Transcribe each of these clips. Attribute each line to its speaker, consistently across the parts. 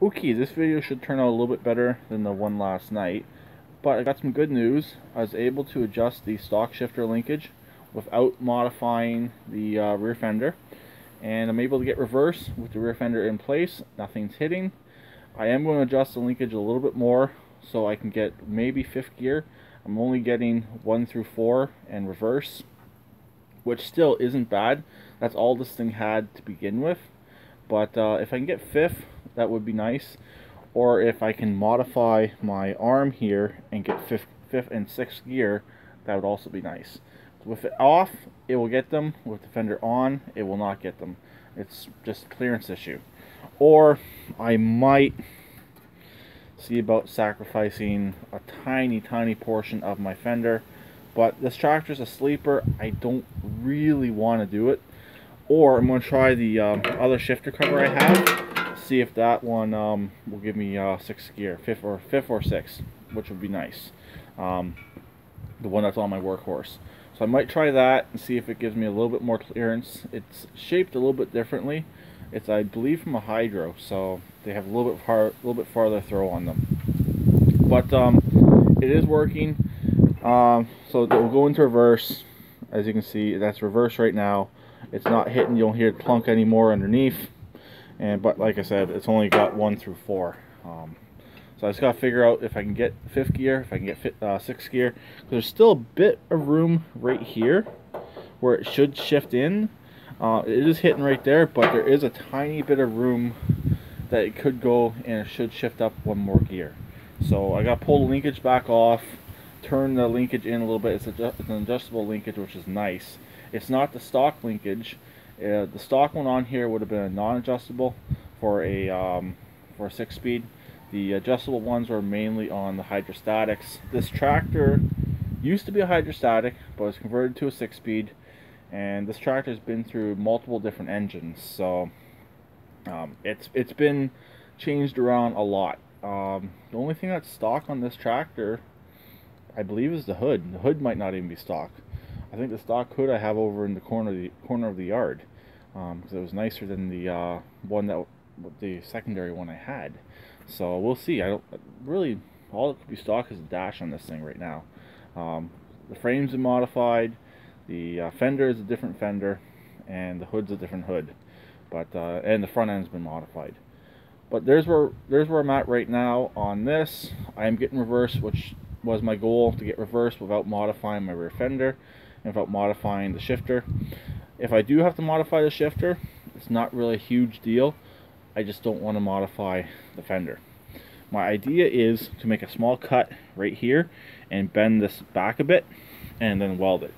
Speaker 1: Okay, this video should turn out a little bit better than the one last night, but I got some good news. I was able to adjust the stock shifter linkage without modifying the rear fender, and I'm able to get reverse with the rear fender in place. Nothing's hitting. I am going to adjust the linkage a little bit more so I can get maybe fifth gear. I'm only getting 1 through 4 and reverse, which still isn't bad. That's all this thing had to begin with. But if I can get fifth, that would be nice. Or if I can modify my arm here and get fifth and sixth gear, that would also be nice. With it off, it will get them. With the fender on, it will not get them. It's just a clearance issue. Or I might see about sacrificing a tiny portion of my fender, but this tractor's a sleeper. I don't really want to do it. Or I'm going to try the other shifter cover I have, see if that one will give me sixth gear, fifth or sixth, which would be nice. The one that's on my workhorse. So I might try that and see if it gives me a little bit more clearance. It's shaped a little bit differently. It's, I believe, from a hydro, so they have a little bit farther throw on them. But it is working. So we'll go into reverse. As you can see, that's reverse right now. It's not hitting. You don't hear it plunk anymore underneath. But like I said, it's only got 1 through 4. So I just gotta figure out if I can get fifth gear, if I can get sixth gear. There's still a bit of room right here where it should shift in. It is hitting right there, but there is a tiny bit of room that it could go, and it should shift up 1 more gear. So I gotta pull the linkage back off, turn the linkage in a little bit. It's an adjustable linkage, which is nice. It's not the stock linkage. The stock one on here would have been a non-adjustable for a 6-speed. The adjustable ones were mainly on the hydrostatics. This tractor used to be a hydrostatic, but was converted to a 6-speed. And this tractor has been through multiple different engines, so it's been changed around a lot. The only thing that's stock on this tractor, I believe, is the hood. The hood might not even be stock. I think the stock hood I have over in the corner of the yard, because it was nicer than the the secondary one I had. So we'll see. I don't really, all that could be stock is the dash on this thing right now. The frame's been modified. The fender is a different fender, and the hood's a different hood, but and the front end's been modified. But there's where I'm at right now on this. I am getting reverse, which was my goal, to get reverse without modifying my rear fender and without modifying the shifter. If I do have to modify the shifter, it's not really a huge deal. I just don't want to modify the fender. My idea is to make a small cut right here and bend this back a bit and then weld it,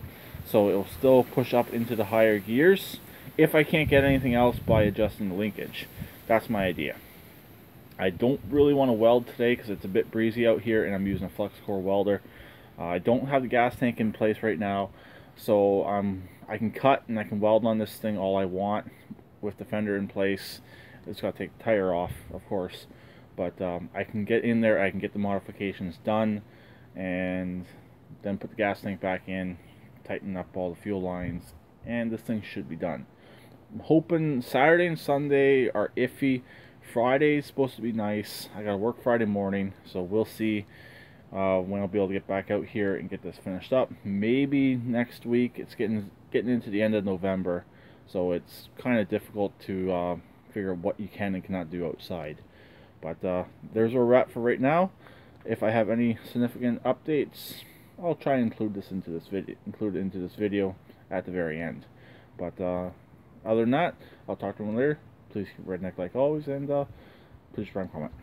Speaker 1: so it'll still push up into the higher gears if I can't get anything else by adjusting the linkage. That's my idea. I don't really want to weld today because it's a bit breezy out here and I'm using a flux core welder. I don't have the gas tank in place right now, so I can cut and I can weld on this thing all I want with the fender in place. It's got to take the tire off, of course, but I can get in there, I can get the modifications done, and then put the gas tank back in, tighten up all the fuel lines, and this thing should be done. I'm hoping Saturday and Sunday are iffy. Friday's supposed to be nice. I gotta work Friday morning, so we'll see when I'll be able to get back out here and get this finished up. Maybe next week. It's getting into the end of November, so it's kind of difficult to figure out what you can and cannot do outside. But there's where we're at for right now. If I have any significant updates, I'll try and include it into this video at the very end. But other than that, I'll talk to you later. Please keep redneck like always, and please try and comment.